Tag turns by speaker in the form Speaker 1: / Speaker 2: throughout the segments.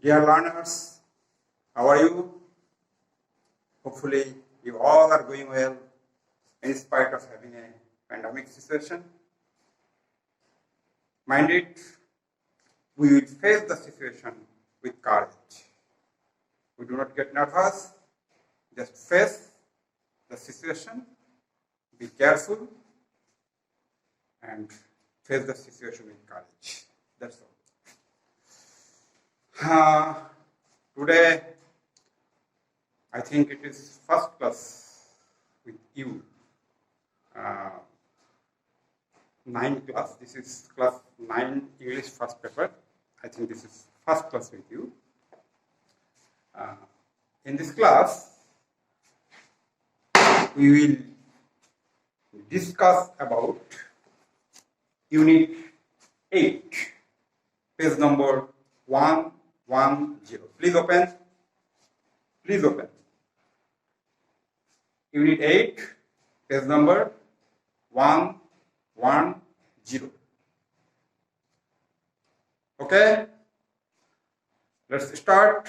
Speaker 1: Dear learners, how are you? Hopefully, you all are going well in spite of having a pandemic situation. Mind it, we will face the situation with courage. We do not get nervous, just face the situation, be careful, and face the situation with courage. That's all. Today, I think it is first class with you. 9 class. This is class 9 English first paper. I think this is first class with you. In this class, we will discuss about Unit 8, page number 110. Please open. Please open. Unit 8, page number 110. Okay? Let's start.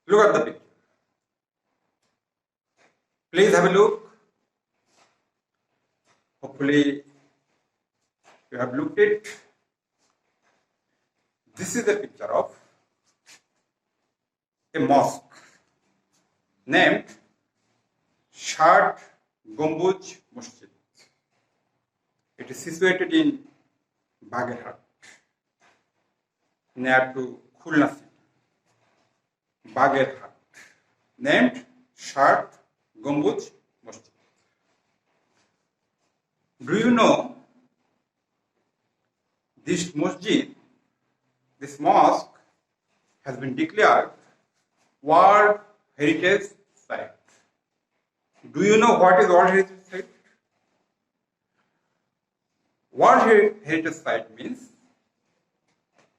Speaker 1: Look at the picture. Please have a look. Hopefully, you have looked at it. This is a picture of a mosque named Shad Gombuj Masjid. It is situated in Bagherhat, near to Khulna city. Bagherhat, named Shad Gombuj Masjid. Do you know this masjid, this mosque, has been declared World Heritage Site? Do you know what is World Heritage Site? World Heritage Site means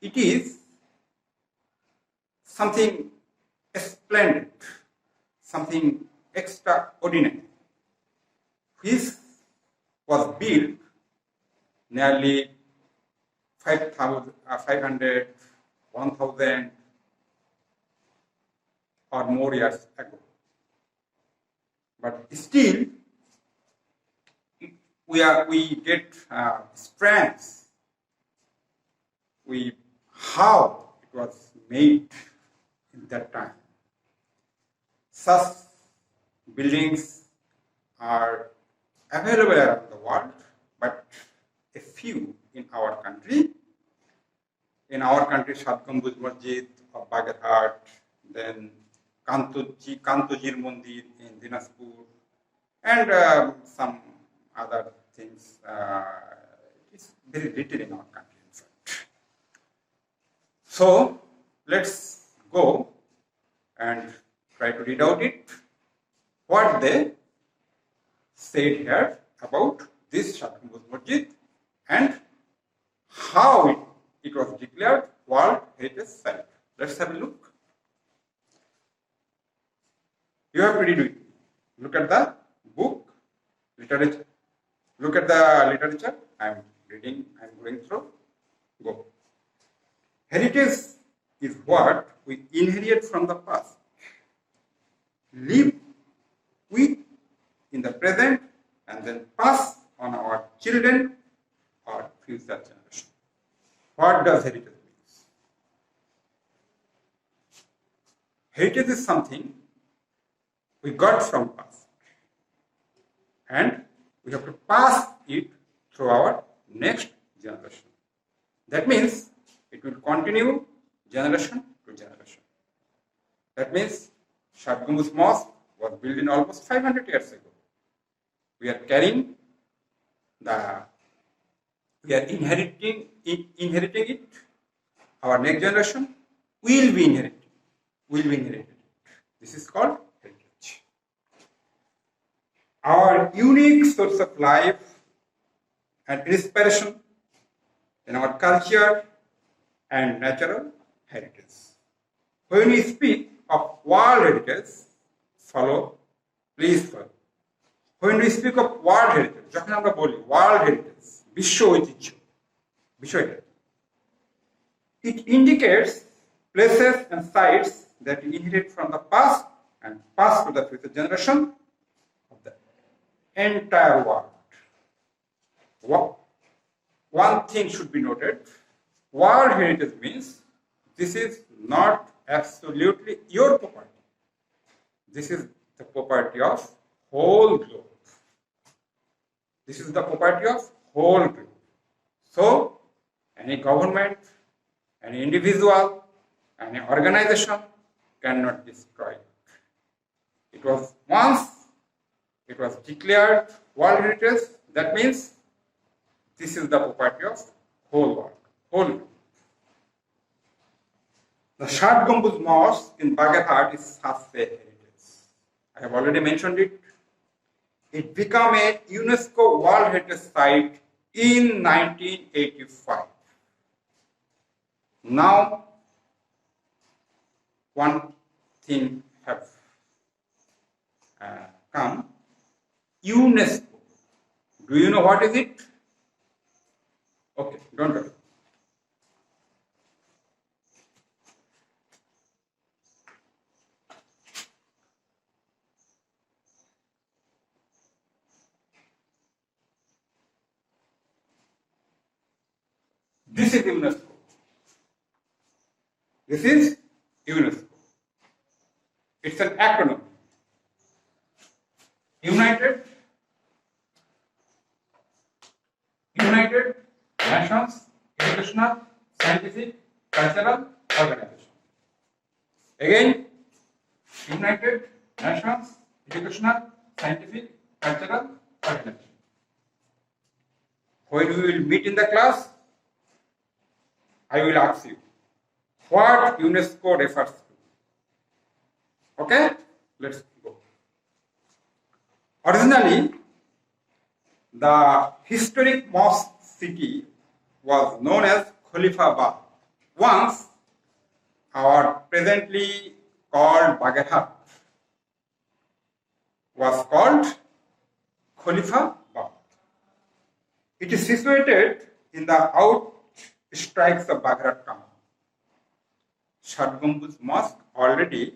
Speaker 1: it is something splendid, something extraordinary, which was built nearly 500, 1000 or more years ago. But still, we get strands how it was made in that time. Such buildings are available around the world, but a few in our country. In our country, Shad Gombuj Masjid of Bagherhat, then Kantojir Mandir in Dinajpur, and some other things. It's very little in our country, in fact. So, let's go and try to read out it, what they said here about this Shad Gombuj Masjid and how it was declared World Heritage Site. Let's have a look. You have to read it. Look at the book, literature. Look at the literature. I am reading, I am going through. Go. Heritage is what we inherit from the past, live with in the present, and then pass on our children or future generation. What does heritage mean? Heritage is something we got from past, and we have to pass it through our next generation. That means it will continue generation to generation. That means Shad Gombuj Mosque was built in almost 500 years ago. We are carrying we are inheriting it. Our next generation will be inherited. This is called heritage. Our unique source of life and inspiration in our culture and natural heritage. When we speak of world heritage, please follow. When we speak of world heritage, যখন আমরা বলি world heritage, বিশ্ব ঐতিহ্য, বিষয়টা It indicates places and sites that we inherit from the past and pass to the future generation of the entire world. One thing should be noted, World Heritage means this is not absolutely your property. This is the property of whole globe. This is the property of whole globe. So, any government, any individual, any organization cannot destroy it. It was declared World Heritage. That means this is the property of whole world, whole globe. The Shat Gambuz Mosque in Bagherhat is such a heritage. I have already mentioned it. It became a UNESCO World Heritage Site in 1985. Now, one thing have come, UNESCO. Do you know what is it? Okay, don't worry. This is UNESCO. This is UNESCO. It's an acronym. United Nations Educational, Scientific, Cultural Organization. Again, United Nations Educational, Scientific, Cultural Organization. When we will meet in the class, I will ask you what UNESCO refers to. Okay? Let's go. Originally, the historic mosque city was known as Khalifabad. Once, our presently called Bagherhat was called Khalifabad. It is situated in the outskirts of Bagherhat town. Shat Gambuz Mosque already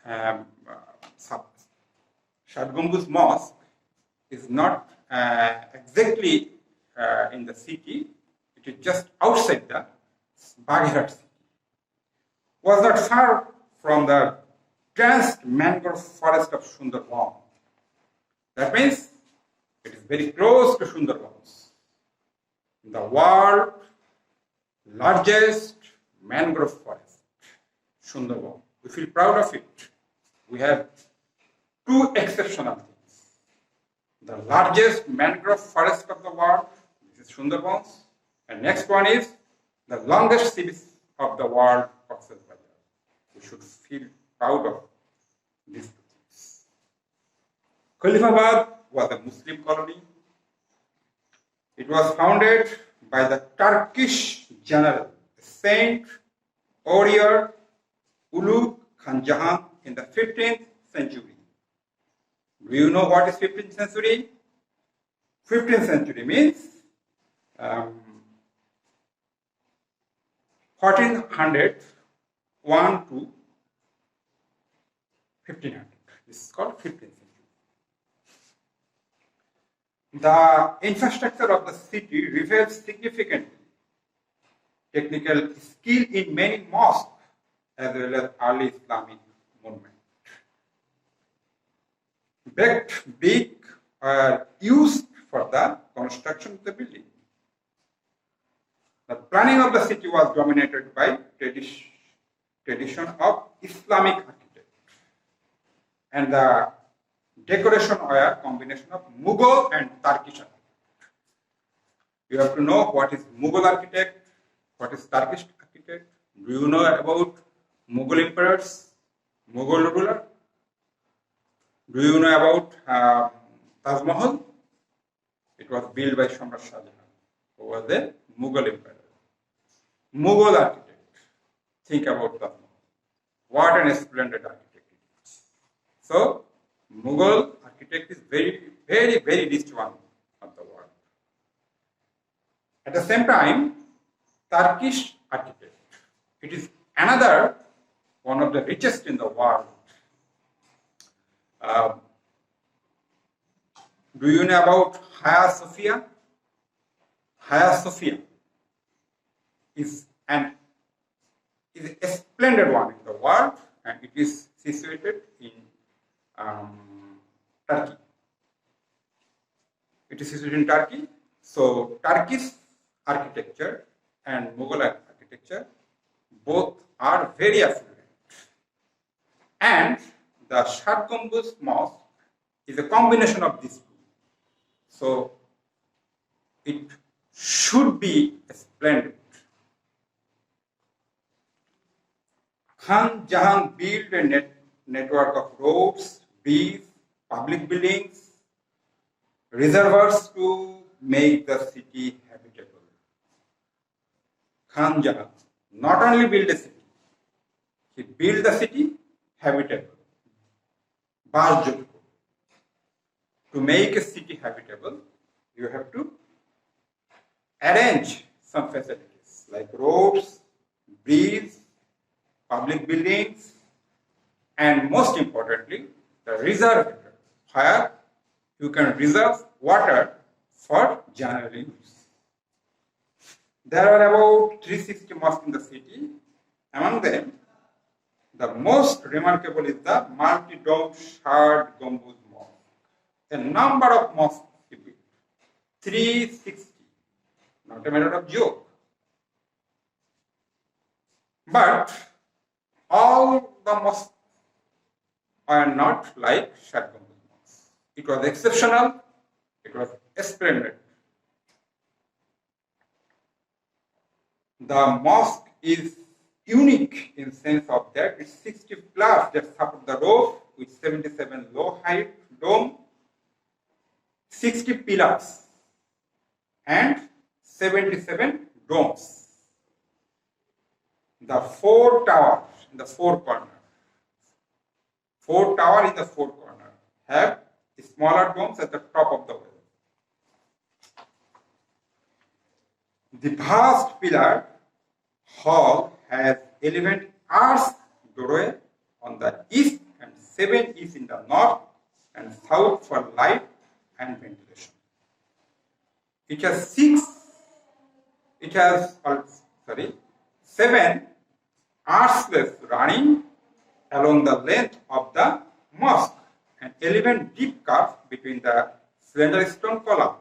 Speaker 1: Shat Gambuz Mosque is not exactly in the city. It is just outside the Bagherhat city. Was not far from the dense mangrove forest of Sundarban. That means it is very close to Sundarbans, the world's largest mangrove forest, Sundarban. We feel proud of it. We have two exceptional things. The largest mangrove forest of the world, this is Sundarbans, and next one is the longest sea beach of the world, Cox's Bazar. We should feel proud of these two things. Khalifabad was a Muslim colony. It was founded by the Turkish general Saint Oriyer Ulugh Khan Jahan in the 15th century. Do you know what is 15th century? 15th century means 1401 to 1500. This is called 15th century. The infrastructure of the city reveals significantly technical skill in many mosques as well as early Islamic movement. Brick are used for the construction of the building. The planning of the city was dominated by tradition of Islamic architecture, and the decoration were a combination of Mughal and Turkish architecture. You have to know what is Mughal architect, what is Turkish architect. Do you know about Mughal emperors, Mughal ruler? Do you know about Taj Mahal? It was built by Samrat Shah Jahan, who was the Mughal emperor. Mughal architect. Think about Taj Mahal. What an splendid architect it is. So, Mughal architect is very, very, very rich one of the world. At the same time, Turkish architect. It is another one of the richest in the world. Uh, do you know about Hagia Sophia? Hagia Sophia is a splendid one in the world, and it is situated in Turkey. It is situated in Turkey. So Turkish architecture and Mughal architecture both are very affluent. And the Shat Gambuz Mosque is a combination of these two. So it should be splendid. Khan Jahan built a network of roads, bridges, public buildings, reservoirs to make the city habitable. Khan Jahan not only built a city, he built the city habitable. Basjot. To make a city habitable, you have to arrange some facilities like roads, bridges, public buildings, and most importantly, the reservoir, where you can reserve water for general use. There are about 360 mosques in the city. Among them, the most remarkable is the multi-dome Shat Gambuz Mosque. A number of mosques he built, 360, not a matter of joke. But all the mosques are not like Shat Gambuz Mosque. It was exceptional, it was splendid. The mosque is unique in sense of that it's 60 plus that support the roof with 77 low height dome, 60 pillars and 77 domes. The 4 towers in the 4 corners, 4 towers in the 4 corners have smaller domes at the top of the wall. The vast pillar hall has 11 arched doorway on the east and 7 east in the north and south for light and ventilation. It has 7 archways running along the length of the mosque and 11 deep curves between the slender stone columns.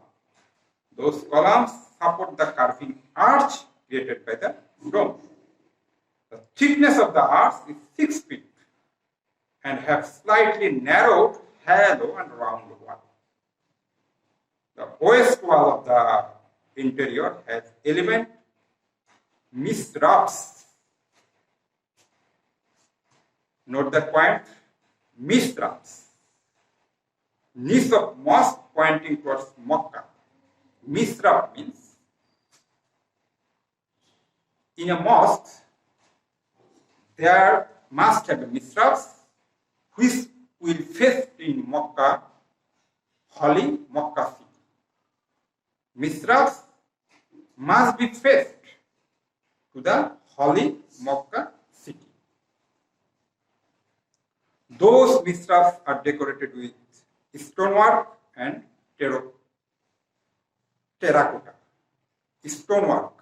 Speaker 1: Those columns support the curving arch created by the dome. The thickness of the arch is 6 feet and have slightly narrowed, hollow and round wall. The west wall of the interior has 11 mishrabs. Note that point, mishrabs. Niche of mosque pointing towards Makkah. Mishrab means in a mosque there must have mishrabs which will face in Makkah, holy Makkah city. Mishrabs must be faced to the holy Makkah city. Those mishrabs are decorated with stonework and terracotta. Stonework.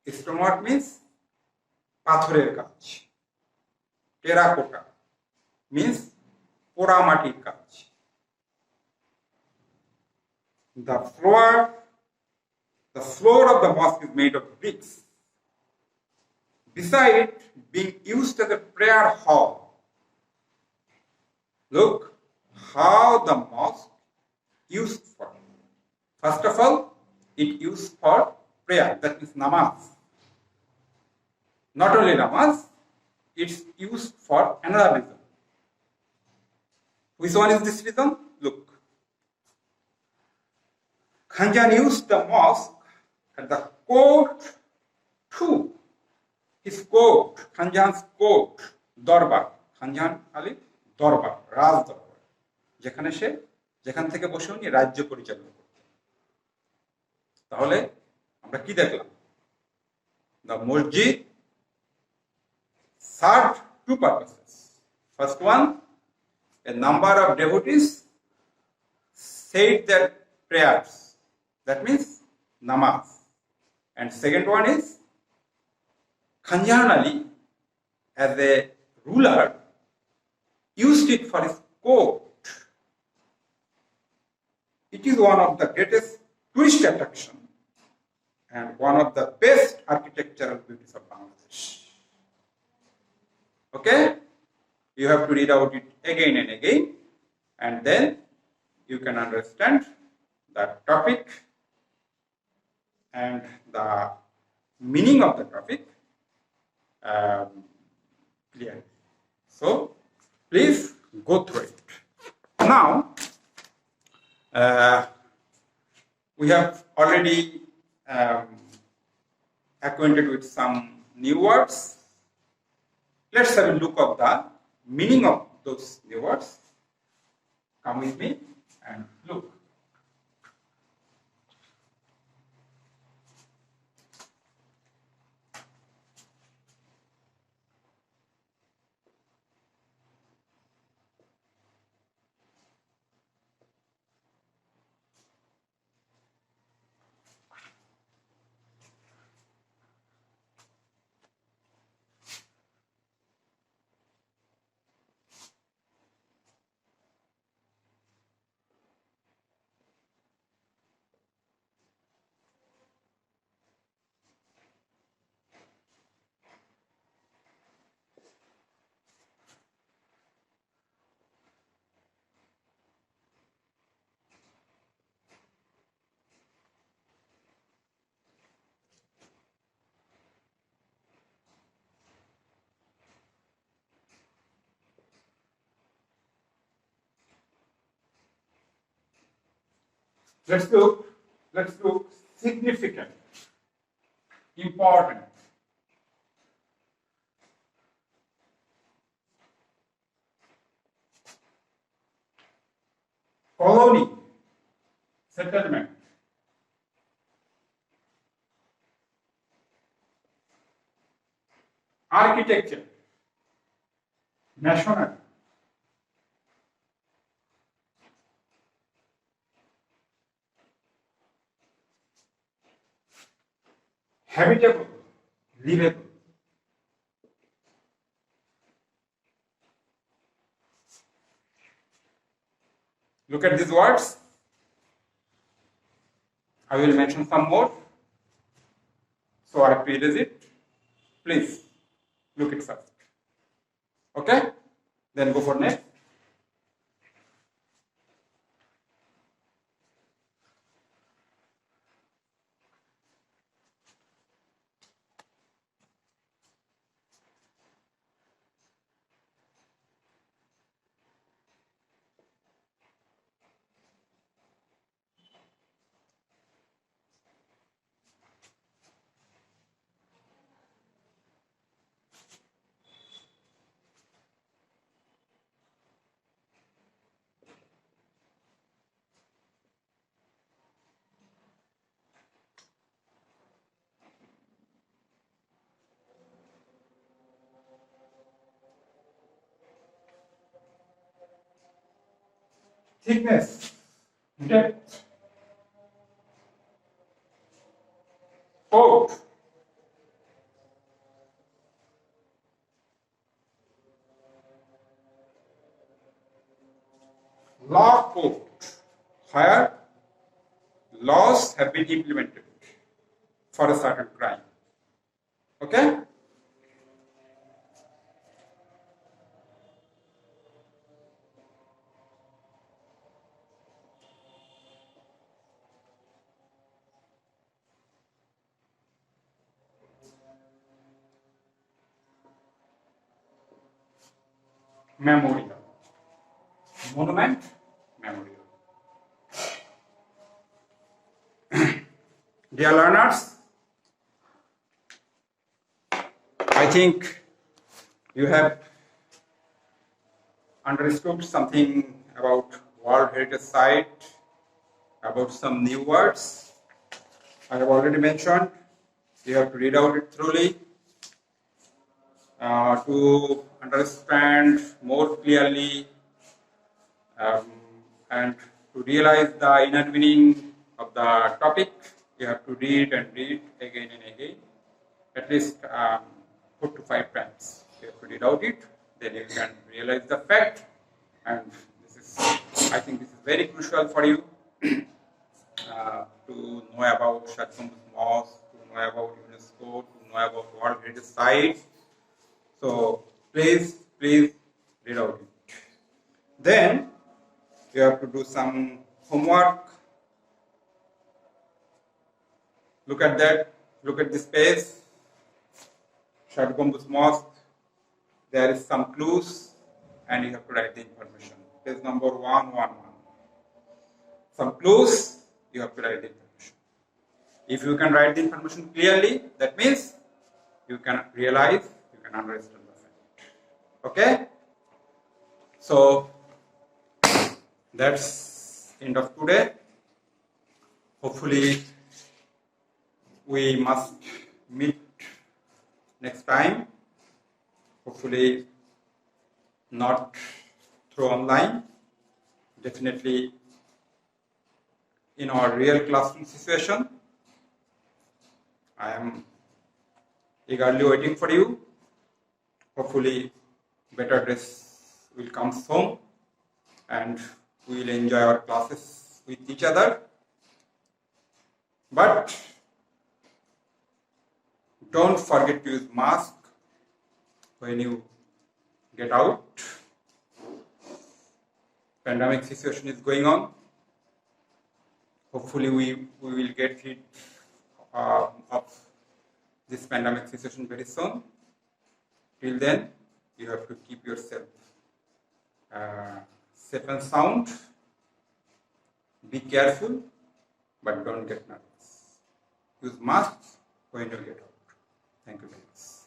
Speaker 1: Stonework means পাথরের কাজ. Terracotta means পোড়ামাটির কাজ. The floor of the mosque is made of bricks. Besides being used as a prayer hall, look how the mosque used for. First of all, it used for prayer, that is namaz. Not only namaz, it's used for another reason. Which one is this reason? Look. Khan Jahan used the mosque at the court too. His court, Khan Jahan's court, Darbar. Khan Jahan Ali, Darbar, Raj Darbar. যেখান থেকে বসে উনি রাজ্য পরিচালনা করতেন। তাহলে আমরা কি দেখলাম? the masjid served two purposes. First one, a number of devotees said their prayers. That means namaz. And second one is, Khanjar Ali, as a ruler, used it for his court. It is one of the greatest tourist attraction and one of the best architectural beauties of Bangladesh. Okay? You have to read out it again and again, and then you can understand the topic and the meaning of the topic clearly. So, please go through it. Now, we have already acquainted with some new words. Let's have a look at the meaning of those new words. Come with me and look. Let's look significant, important. Colony, settlement. Architecture, national. Habitable, livable. Look at these words. I will mention some more. So I have to erase it. Please look it first. Okay? Then go for next. Thickness, depth, coat, law court, where laws have been implemented for a certain crime. Okay? Memorial. Monument, memorial. Dear learners, I think you have understood something about World Heritage Site, about some new words I have already mentioned. You have to read out it thoroughly to understand more clearly um, and to realize the inner meaning of the topic. You have to read and read again and again, at least 4 to 5 times. You have to read out it, then you can realize the fact, and this is, I think, this is very crucial for you to know about Shadgumbush Mosque, to know about UNESCO, to know about World Heritage Site. So please read out it. Then you have to do some homework. Look at that. Look at this page. Shadgumbush Mosque. There is some clues, and you have to write the information. Page number 111. Some clues. You have to write the information. If you can write the information clearly, that means you can realize, you can understand the fact. Okay? So that's end of today. Hopefully we must meet next time. Hopefully not through online. Definitely in our real classroom situation. I am eagerly waiting for you. Hopefully better days will come soon and we will enjoy our classes with each other. But don't forget to use mask when you get out. Pandemic situation is going on. Hopefully we will get rid of this pandemic situation very soon. Till then, you have to keep yourself safe and sound. Be careful, but don't get nervous. Use masks when you get out. Thank you very much.